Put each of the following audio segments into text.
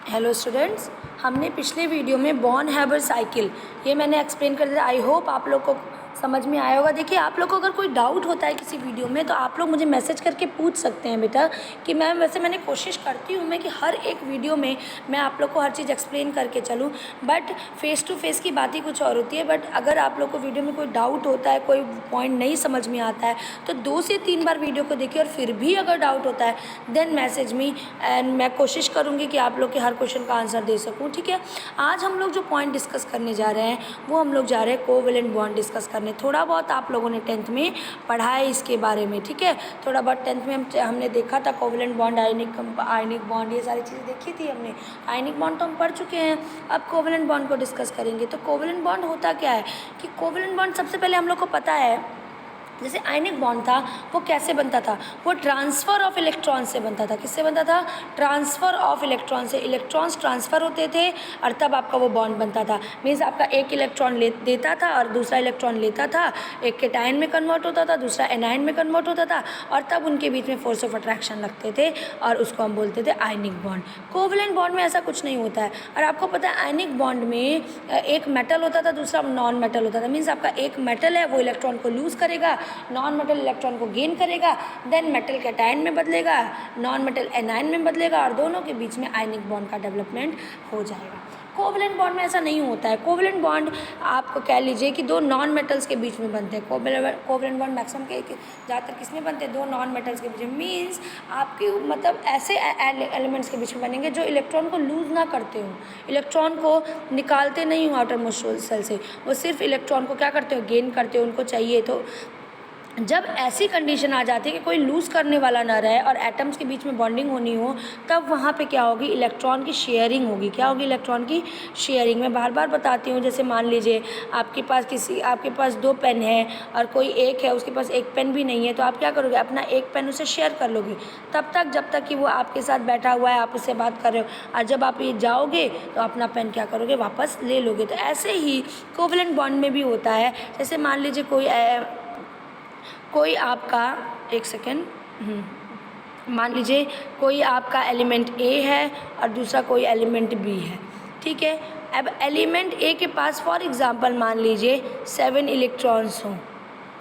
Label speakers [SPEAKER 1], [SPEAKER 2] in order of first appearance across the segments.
[SPEAKER 1] Hello students, हमने पिछले video में बॉर्न हैबर साइकिल ये मैंने एक्सप्लेन कर दिया। आई होप आप लोग को समझ में आया होगा। देखिए, आप लोग को अगर कोई डाउट होता है किसी वीडियो में तो आप लोग मुझे मैसेज करके पूछ सकते हैं बेटा कि मैम वैसे मैंने कोशिश करती हूँ मैं कि हर एक वीडियो में मैं आप लोग को हर चीज़ एक्सप्लेन करके चलूँ, बट फेस टू फेस की बात ही कुछ और होती है। बट अगर आप लोग को वीडियो में कोई डाउट होता है, कोई पॉइंट नहीं समझ में आता है तो 2 से 3 बार वीडियो को देखिए और फिर भी अगर डाउट होता है देन मैसेज मी एंड मैं कोशिश करूँगी कि आप लोग के हर क्वेश्चन का आंसर दे सकूँ। ठीक है, आज हम लोग जो पॉइंट डिस्कस करने जा रहे हैं वो हम लोग जा रहे हैं कोवेलेंट बॉन्ड डिस्कस करने। थोड़ा बहुत आप लोगों ने 10th में पढ़ा है इसके बारे में। ठीक है, थोड़ा बहुत 10th में हमने देखा था कोवेलेंट बॉन्ड, आयनिक बॉन्ड, ये सारी चीज़ें देखी थी हमने। आयनिक बॉन्ड तो हम पढ़ चुके हैं, अब कोवेलेंट बॉन्ड को डिस्कस करेंगे। तो कोवेलेंट बॉन्ड होता क्या है कि कोवेलेंट बॉन्ड सबसे पहले हम लोग को पता है जैसे आयनिक बॉन्ड था वो कैसे बनता था, वो ट्रांसफ़र ऑफ इलेक्ट्रॉन से बनता था। किससे बनता था? ट्रांसफ़र ऑफ इलेक्ट्रॉन से। इलेक्ट्रॉन्स ट्रांसफ़र होते थे और तब आपका वो बॉन्ड बनता था। मीन्स आपका एक इलेक्ट्रॉन देता था और दूसरा इलेक्ट्रॉन लेता था, एक केटायन में कन्वर्ट होता था, दूसरा एनायन में कन्वर्ट होता था और तब उनके बीच में फोर्स ऑफ अट्रैक्शन लगते थे और उसको हम बोलते थे आयनिक बॉन्ड। कोवेलेंट बॉन्ड में ऐसा कुछ नहीं होता है। और आपको पता है आयनिक बॉन्ड में एक मेटल होता था, दूसरा नॉन मेटल होता था। मीन्स आपका एक मेटल है वो इलेक्ट्रॉन को लूज़ करेगा, नॉन मेटल इलेक्ट्रॉन को गेन करेगा, देन मेटल कैटायन में बदलेगा, नॉन मेटल एनायन में बदलेगा और दोनों के बीच में आयनिक बॉन्ड का डेवलपमेंट हो जाएगा। कोवेलेंट बॉन्ड में ऐसा नहीं होता है। कोवेलेंट बॉन्ड आप कह लीजिए कि दो नॉन मेटल्स के बीच में बनते हैं। कोवेलेंट बॉन्ड मैक्सिमम के ज़्यादातर किस में बनते हैं? दो नॉन मेटल्स के बीच में। मीन्स आपकी मतलब ऐसे एलिमेंट्स के बीच में बनेंगे जो इलेक्ट्रॉन को लूज़ ना करते हो, इलेक्ट्रॉन को निकालते नहीं हो आउटर मोस्ट सेल से, वो सिर्फ इलेक्ट्रॉन को क्या करते हो? गेन करते हो, उनको चाहिए। तो जब ऐसी कंडीशन आ जाती है कि कोई लूज़ करने वाला ना रहे और एटम्स के बीच में बॉन्डिंग होनी हो, तब वहाँ पे क्या होगी? इलेक्ट्रॉन की शेयरिंग होगी। क्या होगी? इलेक्ट्रॉन की शेयरिंग। मैं बार बार बताती हूँ, जैसे मान लीजिए आपके पास 2 पेन है और कोई एक है उसके पास एक पेन भी नहीं है, तो आप क्या करोगे? अपना एक पेन उसे शेयर कर लोगे तब तक जब तक कि वो आपके साथ बैठा हुआ है, आप उससे बात कर रहे हो। और जब आप ये जाओगे तो अपना पेन क्या करोगे? वापस ले लोगे। तो ऐसे ही कोवेलेंट बॉन्ड में भी होता है। जैसे मान लीजिए कोई आपका एक सेकेंड मान लीजिए कोई आपका एलिमेंट ए है और दूसरा कोई एलिमेंट बी है। ठीक है, अब एलिमेंट ए के पास फॉर एग्जांपल मान लीजिए 7 इलेक्ट्रॉन्स हों।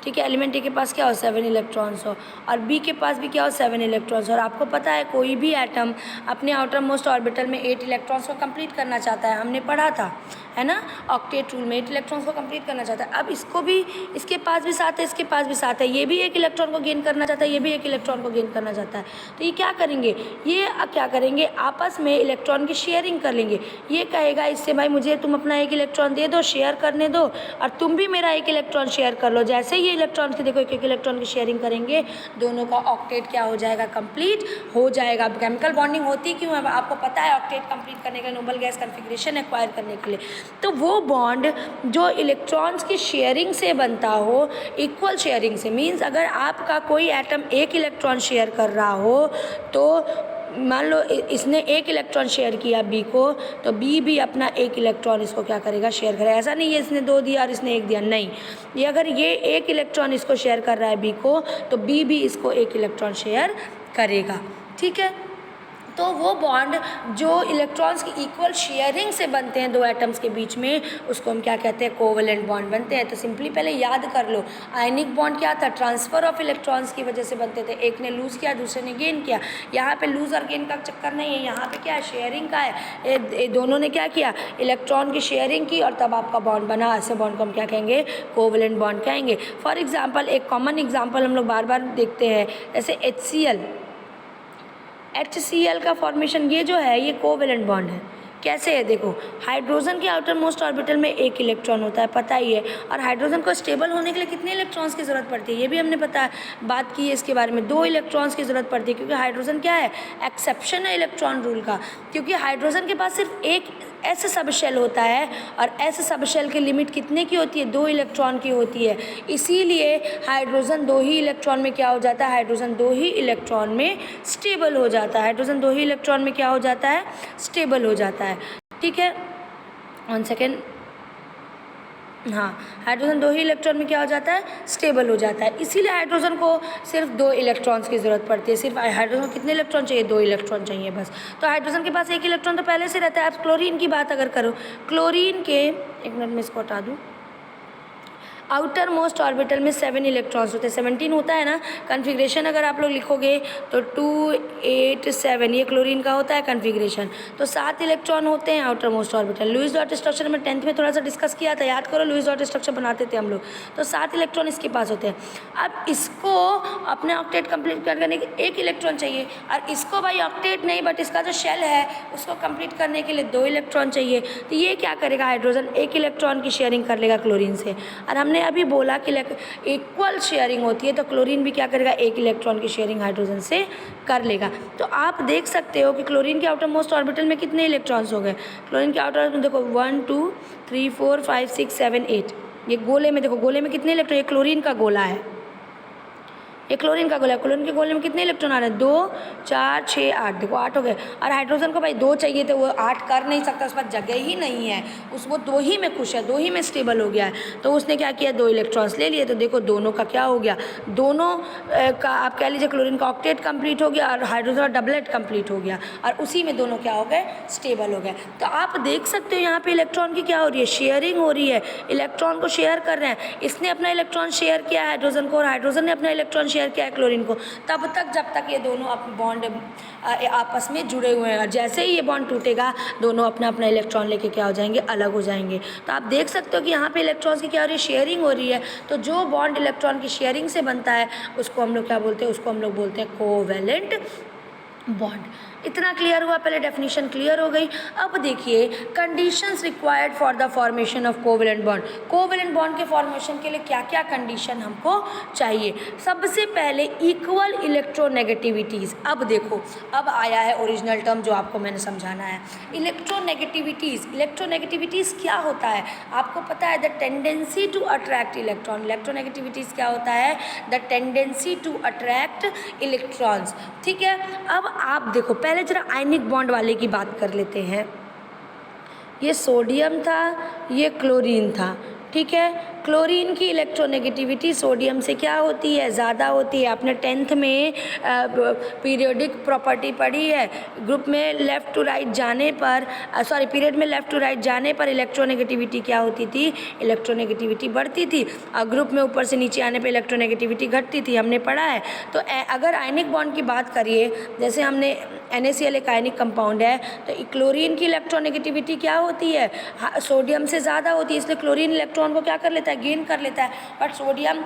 [SPEAKER 1] ठीक है, एलिमेंट ए के पास क्या हो? 7 इलेक्ट्रॉन्स हो और बी के पास भी क्या हो? 7 इलेक्ट्रॉन्स। और आपको पता है कोई भी एटम अपने आउटर मोस्ट ऑर्बिटल में 8 इलेक्ट्रॉन्स को कंप्लीट करना चाहता है। हमने पढ़ा था, है ना, ऑक्टेट रूल में 8 इलेक्ट्रॉन्स को कंप्लीट करना चाहता है। अब इसको भी, इसके पास भी 7 है, इसके पास भी 7 है, ये भी एक इलेक्ट्रॉन को गेन करना चाहता है, ये भी एक इलेक्ट्रॉन को गेन करना चाहता है। तो ये क्या करेंगे? ये क्या करेंगे? आपस में इलेक्ट्रॉन की शेयरिंग कर लेंगे। ये कहेगा इससे भाई मुझे तुम अपना एक इलेक्ट्रॉन दे दो, शेयर करने दो, और तुम भी मेरा एक इलेक्ट्रॉन शेयर कर लो। जैसे ये इलेक्ट्रॉन की देखो एक इलेक्ट्रॉन की शेयरिंग करेंगे, दोनों का ऑक्टेट क्या हो जाएगा? कंप्लीट हो जाएगा। केमिकल बॉन्डिंग होती क्यों है? आपको पता है ऑक्टेट कंप्लीट करने के लिए, नोबल गैस कॉन्फ़िगरेशन एक्वायर करने के लिए। तो वो बॉन्ड जो इलेक्ट्रॉन्स की शेयरिंग से बनता हो, इक्वल शेयरिंग से, मीन्स अगर आपका कोई एटम एक इलेक्ट्रॉन शेयर कर रहा हो तो मान लो इसने एक इलेक्ट्रॉन शेयर किया बी को, तो बी भी अपना एक इलेक्ट्रॉन इसको क्या करेगा? शेयर करेगा। ऐसा नहीं है इसने 2 दिया और इसने 1 दिया, नहीं। ये अगर ये एक इलेक्ट्रॉन इसको शेयर कर रहा है बी को, तो बी भी इसको एक इलेक्ट्रॉन शेयर करेगा। ठीक है, तो वो बॉन्ड जो इलेक्ट्रॉन्स की इक्वल शेयरिंग से बनते हैं 2 एटम्स के बीच में, उसको हम क्या कहते हैं? कोवेलेंट बॉन्ड बनते हैं। तो सिंपली पहले याद कर लो, आयनिक बॉन्ड क्या था? ट्रांसफ़र ऑफ इलेक्ट्रॉन्स की वजह से बनते थे। एक ने लूज़ किया, दूसरे ने गेन किया। यहाँ पे लूज़ और गेन का चक्कर नहीं है, यहाँ पे क्या है? शेयरिंग का है। ये दोनों ने क्या किया? इलेक्ट्रॉन की शेयरिंग की और तब आपका बॉन्ड बना। ऐसे बॉन्ड को हम क्या कहेंगे? कोवेलेंट बॉन्ड कहेंगे। फॉर एग्जाम्पल, एक कॉमन एग्जाम्पल हम लोग बार बार देखते हैं, जैसे HCl का फॉर्मेशन, ये जो है ये कोवेलेंट बॉन्ड है। कैसे है? देखो, हाइड्रोजन के आउटर मोस्ट ऑर्बिटल में एक इलेक्ट्रॉन होता है, पता ही है। और हाइड्रोजन को स्टेबल होने के लिए कितने इलेक्ट्रॉन्स की ज़रूरत पड़ती है? ये भी हमने बात की है इसके बारे में। 2 इलेक्ट्रॉन्स की ज़रूरत पड़ती है, क्योंकि हाइड्रोजन क्या है? एक्सेप्शन है इलेक्ट्रॉन रूल का, क्योंकि हाइड्रोजन के पास सिर्फ एक एस सब शेल होता है और एस सब शेल की लिमिट कितने की होती है? 2 इलेक्ट्रॉन की होती है। इसीलिए हाइड्रोजन 2 ही इलेक्ट्रॉन में क्या हो जाता है? हाइड्रोजन 2 ही इलेक्ट्रॉन में स्टेबल हो जाता है। हाइड्रोजन 2 ही इलेक्ट्रॉन में क्या हो जाता है? स्टेबल हो जाता है। ठीक है, 1 सेकेंड। हाँ, हाइड्रोजन 2 ही इलेक्ट्रॉन में क्या हो जाता है, स्टेबल हो जाता है। इसीलिए हाइड्रोजन को सिर्फ 2 इलेक्ट्रॉन्स की ज़रूरत पड़ती है। सिर्फ हाइड्रोजन को कितने इलेक्ट्रॉन चाहिए, 2 इलेक्ट्रॉन चाहिए बस। तो हाइड्रोजन के पास 1 इलेक्ट्रॉन तो पहले से रहता है। अब क्लोरीन की बात अगर करो, क्लोरीन के, एक मिनट में इसको हटा दूँ, आउटर मोस्ट ऑर्बिटल में 7 इलेक्ट्रॉन्स होते हैं, 17 होता है ना। कन्फिग्रेशन अगर आप लोग लिखोगे तो 2 8 7, ये क्लोरीन का होता है कन्फिग्रेशन। तो 7 इलेक्ट्रॉन होते हैं outermost orbital. Lewis dot structure में 10th में थोड़ा सा डिस्कस किया था, याद करो, लुईस डॉट स्ट्रक्चर बनाते थे हम लोग। तो 7 इलेक्ट्रॉन इसके पास होते हैं। अब इसको अपने ऑक्टेट कंप्लीट करने के 1 इलेक्ट्रॉन चाहिए, और इसको भाई ऑक्टेट नहीं बट इसका जो शेल है उसको कंप्लीट करने के लिए 2 इलेक्ट्रॉन चाहिए। तो ये क्या करेगा, हाइड्रोजन 1 इलेक्ट्रॉन की शेयरिंग कर लेगा क्लोरीन से। और हमने अभी बोला कि इक्वल शेयरिंग होती है, तो क्लोरीन भी क्या करेगा, 1 इलेक्ट्रॉन की शेयरिंग हाइड्रोजन से कर लेगा। तो आप देख सकते हो कि क्लोरीन के आउटर मोस्ट ऑर्बिटल में कितने इलेक्ट्रॉन्स हो गए। क्लोरीन के आउटर में देखो 1 2 3 4 5 6 7 8, ये गोले में देखो, गोले में कितने इलेक्ट्रॉन, ये क्लोरीन का गोला है, ये क्लोरीन का गोला है। क्लोरीन के गोले में कितने इलेक्ट्रॉन आ रहे हैं, 2 4 6 8, देखो 8 हो गए। और हाइड्रोजन को भाई 2 चाहिए थे, वो 8 कर नहीं सकता, उसके पास जगह ही नहीं है, वो 2 ही में खुश है, 2 ही में स्टेबल हो गया है। तो उसने क्या किया, 2 इलेक्ट्रॉन्स ले लिए। तो देखो दोनों का क्या हो गया, दोनों का आप कह लीजिए क्लोरीन का ऑक्टेट कंप्लीट हो गया और हाइड्रोजन का डबलेट कंप्लीट हो गया, और उसी में दोनों क्या हो गए, स्टेबल हो गए। तो आप देख सकते हो यहाँ पे इलेक्ट्रॉन की क्या हो रही है, शेयरिंग हो रही है। इलेक्ट्रॉन को शेयर कर रहे हैं, इसने अपना इलेक्ट्रॉन शेयर किया है हाइड्रोजन को, और हाइड्रोजन ने अपना इलेक्ट्रॉन शेयर किया है क्लोरीन को। तब तक जब तक ये दोनों बॉन्ड आपस में जुड़े हुए हैं। जैसे ही ये बॉन्ड टूटेगा, दोनों अपना अपना इलेक्ट्रॉन लेके क्या हो जाएंगे, अलग हो जाएंगे। तो आप देख सकते हो कि यहाँ पे इलेक्ट्रॉन्स की क्या हो रही है, शेयरिंग हो रही है। तो जो बॉन्ड इलेक्ट्रॉन की शेयरिंग से बनता है उसको हम लोग क्या बोलते हैं, उसको हम लोग बोलते हैं कोवैलेंट बॉन्ड। इतना क्लियर हुआ, पहले डेफिनेशन क्लियर हो गई। अब देखिए conditions required for the formation of covalent bond. Covalent bond के फॉर्मेशन के लिए क्या क्या कंडीशन हमको चाहिए। सबसे पहले इक्वल इलेक्ट्रोनेगेटिविटीज़। अब देखो, अब आया है ओरिजिनल टर्म जो आपको मैंने समझाना है, इलेक्ट्रोनेगेटिविटीज़। इलेक्ट्रोनेगेटिविटीज़ क्या होता है, आपको पता है, the tendency to attract electron. Electronegativities क्या होता है, the tendency to attract electrons. ठीक है, अब आप देखो, पहले जरा आयनिक बॉन्ड वाले की बात कर लेते हैं। ये सोडियम था, ये क्लोरीन था, ठीक है। क्लोरीन की इलेक्ट्रोनेगेटिविटी सोडियम से क्या होती है, ज़्यादा होती है। आपने 10th में पीरियोडिक प्रॉपर्टी पढ़ी है। ग्रुप में लेफ़्ट टू राइट जाने पर, पीरियड में लेफ़्ट टू राइट जाने पर इलेक्ट्रोनेगेटिविटी क्या होती थी, इलेक्ट्रोनेगेटिविटी बढ़ती थी, और ग्रुप में ऊपर से नीचे आने पर इलेक्ट्रोनेगेटिविटी घटती थी, हमने पढ़ा है। तो अगर आयनिक बॉन्ड की बात करिए, जैसे हमने NaCl एक आयनिक कंपाउंड है, तो क्लोरीन की इलेक्ट्रोनेगेटिविटी क्या होती है, सोडियम से ज़्यादा होती है, इसलिए क्लोरीन इलेक्ट्रॉन को क्या कर लेता है, गेन कर लेता है। बट सोडियम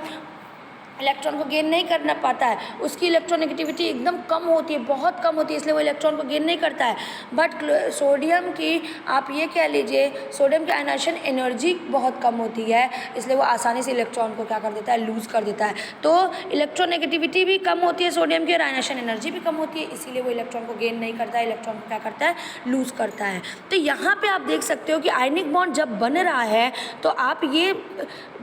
[SPEAKER 1] इलेक्ट्रॉन को गेन नहीं करना पाता है, उसकी इलेक्ट्रोनेगेटिविटी एकदम कम होती है, बहुत कम होती है, इसलिए वो इलेक्ट्रॉन को गेन नहीं करता है। बट सोडियम की आप ये कह लीजिए, सोडियम की आयनाइजेशन एनर्जी बहुत कम होती है, इसलिए वो आसानी से इलेक्ट्रॉन को क्या कर देता है, लूज़ कर देता है। तो इलेक्ट्रोनेगेटिविटी भी कम होती है सोडियम की, और आयनाइजेशन एनर्जी भी कम होती है, इसीलिए वो इलेक्ट्रॉन को गेन नहीं करता है, इलेक्ट्रॉन को क्या करता है, लूज़ करता है। तो यहाँ पर आप देख सकते हो कि आयनिक बॉन्ड जब बन रहा है, तो आप ये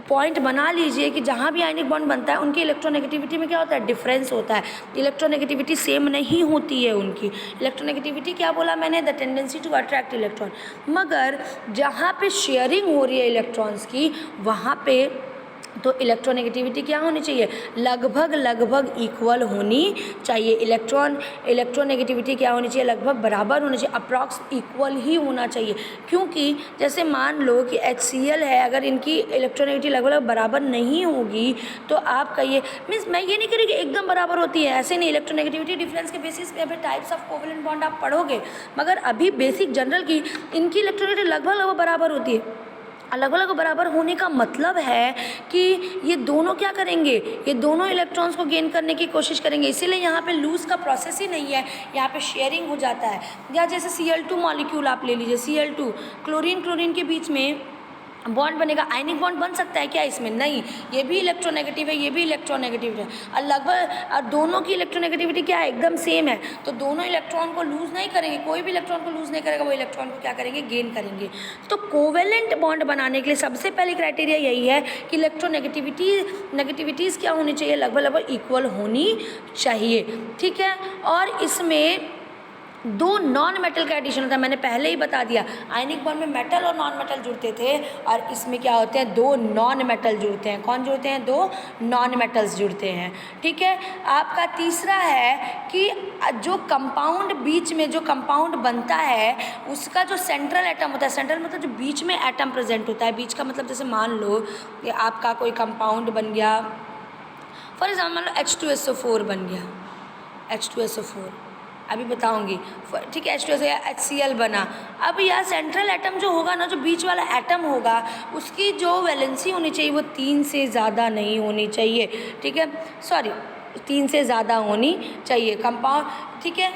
[SPEAKER 1] पॉइंट बना लीजिए कि जहाँ भी आयनिक बॉन्ड बनता है उनकी इलेक्ट्रोनेगेटिविटी में क्या होता है, डिफरेंस होता है। इलेक्ट्रोनेगेटिविटी सेम नहीं होती है उनकी। इलेक्ट्रोनेगेटिविटी क्या बोला मैंने, the tendency to attract electron. मगर जहाँ पे शेयरिंग हो रही है इलेक्ट्रॉन्स की, वहाँ पे तो इलेक्ट्रोनेगेटिविटी क्या होनी चाहिए, लगभग इक्वल होनी चाहिए। इलेक्ट्रोनेगेटिविटी क्या होनी चाहिए, लगभग बराबर होनी चाहिए, अप्रॉक्स इक्वल ही होना चाहिए। क्योंकि जैसे मान लो कि HCl है, अगर इनकी इलेक्ट्रोनेगेटिविटी लगभग बराबर नहीं होगी, तो आप कहिए, मीन्स मैं ये नहीं कह रही कि एकदम बराबर होती है, ऐसे नहीं। इलेक्ट्रोनेगेटिविटी डिफरेंस के बेसिस पे अभी टाइप्स ऑफ कोवैलेंट बॉन्ड आप पढ़ोगे, मगर अभी बेसिक जनरल की इनकी इलेक्ट्रोनेगेटिविटी लगभग बराबर होती है। अलग अलग बराबर होने का मतलब है कि ये दोनों क्या करेंगे, ये दोनों इलेक्ट्रॉन्स को गेन करने की कोशिश करेंगे, इसीलिए यहाँ पे लूज़ का प्रोसेस ही नहीं है, यहाँ पे शेयरिंग हो जाता है। या जैसे Cl2 मॉलिक्यूल आप ले लीजिए, Cl2 क्लोरीन के बीच में बॉन्ड बनेगा, आयनिक बॉन्ड बन सकता है क्या इसमें, नहीं। ये भी इलेक्ट्रोनेगेटिव है, ये भी इलेक्ट्रोनेगेटिव है, और लगभग दोनों की इलेक्ट्रोनेगेटिविटी क्या है, एकदम सेम है। तो दोनों इलेक्ट्रॉन को लूज़ नहीं करेंगे, कोई भी इलेक्ट्रॉन को लूज़ नहीं करेगा, वो इलेक्ट्रॉन को क्या करेंगे, गेन करेंगे। तो कोवैलेंट बॉन्ड बनाने के लिए सबसे पहले क्राइटेरिया यही है कि इलेक्ट्रोनेगेटिविटीज़ क्या होनी चाहिए, लगभग इक्वल होनी चाहिए, ठीक है। और इसमें दो नॉन मेटल का एडिशन होता है, मैंने पहले ही बता दिया। आयनिक बॉन्ड में मेटल और नॉन मेटल जुड़ते थे, और इसमें क्या होते हैं, दो नॉन मेटल जुड़ते हैं। कौन जुड़ते हैं, दो नॉन मेटल्स जुड़ते हैं। ठीक है, आपका तीसरा है कि जो कंपाउंड, बीच में जो कंपाउंड बनता है उसका जो सेंट्रल एटम होता है, सेंट्रल मतलब जो बीच में एटम प्रेजेंट होता है, बीच का मतलब जैसे मान लो कि आपका कोई कंपाउंड बन गया, फॉर एग्जाम्पल मान लो H2SO4 बन गया, H2SO4 अभी बताऊंगी, ठीक है, H2SO या HCl बना। अब यह सेंट्रल एटम जो होगा ना, जो बीच वाला एटम होगा, उसकी जो वैलेंसी होनी चाहिए वो 3 से ज़्यादा नहीं होनी चाहिए। ठीक है, सॉरी 3 से ज़्यादा होनी चाहिए कंपाउंड। ठीक है,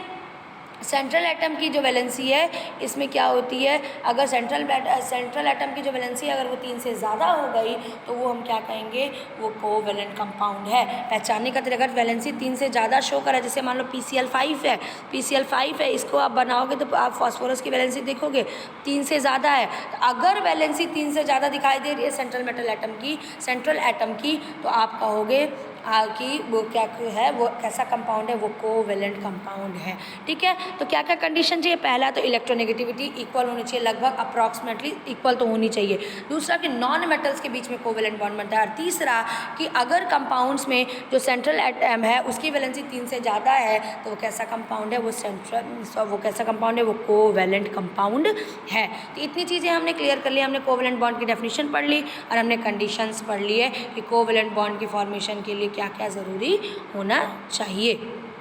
[SPEAKER 1] सेंट्रल एटम की जो वैलेंसी है इसमें क्या होती है, अगर सेंट्रल एटम की जो वैलेंसी है अगर वो 3 से ज़्यादा हो गई तो वो हम क्या कहेंगे, वो कोवैलेंट कंपाउंड है। पहचानने का तरीका, अगर वैलेंसी 3 से ज़्यादा शो करा, जैसे मान लो PCl5 है, PCl5 है, इसको आप बनाओगे तो आप फास्फोरस की वैलेंसी देखोगे 3 से ज़्यादा है। तो अगर वैलेंसी 3 से ज़्यादा दिखाई दे रही है सेंट्रल एटम की, तो आप कहोगे कि वो क्या है, वो कैसा कंपाउंड है, वो कोवैलेंट कंपाउंड है। ठीक है, तो क्या क्या कंडीशन चाहिए, पहला तो इलेक्ट्रोनेगेटिविटी इक्वल होनी चाहिए, लगभग अप्रॉक्सीमेटली इक्वल तो होनी चाहिए। दूसरा कि नॉन मेटल्स के बीच में कोवैलेंट बॉन्ड बनता है। और तीसरा कि अगर कंपाउंड्स में जो सेंट्रल एटम है उसकी वैलेंसी 3 से ज़्यादा है तो वो कैसा कंपाउंड है, वो कैसा कंपाउंड है, वो कोवैलेंट कंपाउंड है। तो इतनी चीज़ें हमने क्लियर कर ली, हमने कोवैलेंट बॉन्ड की डेफिनेशन पढ़ ली और हमने कंडीशंस पढ़ ली है कि कोवैलेंट बॉन्ड की फॉर्मेशन के लिए क्या क्या ज़रूरी होना चाहिए।